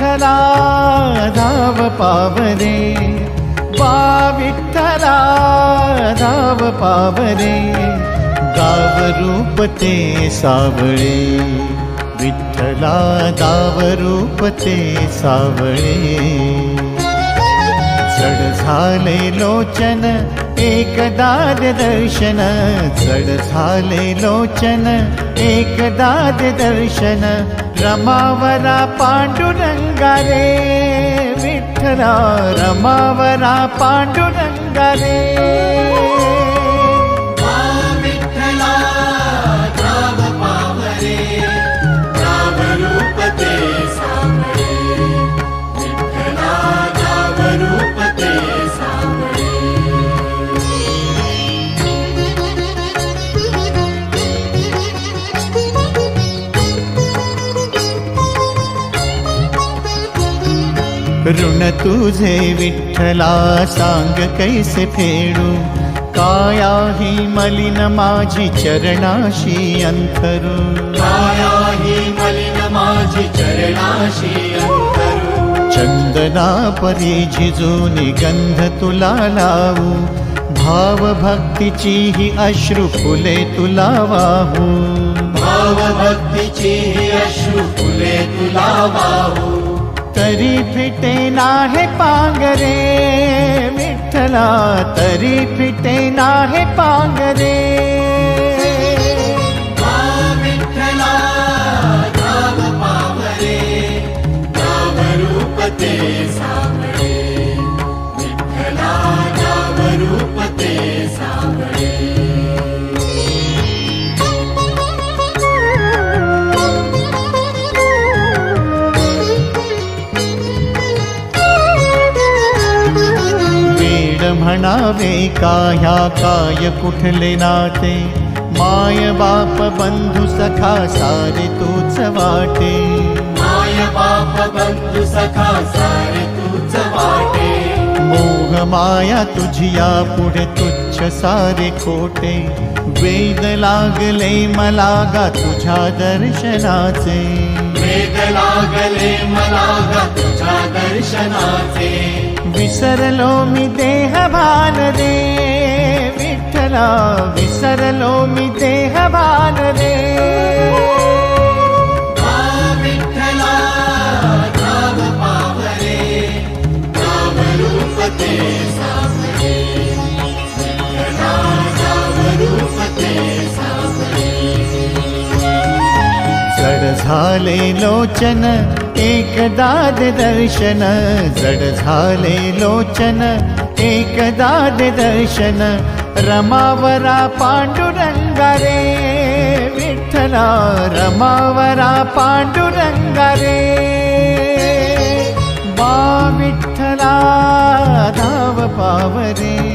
विठ्ठला धाव पावरे, वा विठ्ठला धाव पावरे, गाव रूप ते सावळे, विठ्ठला गाव रूप ते सावळे. जड झाले लोचन एकदा दर्शन, जड झाले लोचन एकदा दर्शन, रमावरा पांडुरंगा रे, विठ्ठला रमावरा पांडुरंगा रे. ऋण तुझे विठ्ठला सांग कैसे फेडू, काया ही मलिन माझी चरणाशी अंतरू, काया ही मलिन माझी चरणाशी अंतरू. चंदना परी झिजून गंध तुला लावू, भाव भक्तीची ही अश्रू फुले तुला वाहू, भाव भक्तीची ही अश्रू फुले तुला वाहू. तरी फिटे नाहे पांगरे, विठ्ठला तरी फिटे नाहे पांगरे. विठ्ठला धाव पावरे, गाव रूप ते सावळे, विठ्ठला गाव रूप ते सावळे. म्हणावे का ह्या काय कुठले नाते, माय बाप बंधू सखा सारे तूच वाटे, माय बाप बंधू सखा सारे तूच वाटे. मोह माया तुझिया पुढे तुच्छ सारे खोटे, वेद लागले मला गा तुझ्या दर्शनाचे, वेद लागले मला गा तुझ्या दर्शनाचे. विसरलो मी देह भान रे, विठ्ठला विसरलो मी देह भान रे. विठ्ठला धाव पावरे, गाव रूप ते सावळे, विठ्ठला गाव रूप ते सावळे. जड झाले लोचन एकदा दर्शन, जड झाले लोचन एकदा दर्शन, रमावरा पांडुरंगा रे, विठ्ठला रमावरा पांडुरंगा रे. वा विठ्ठला धाव पावरे.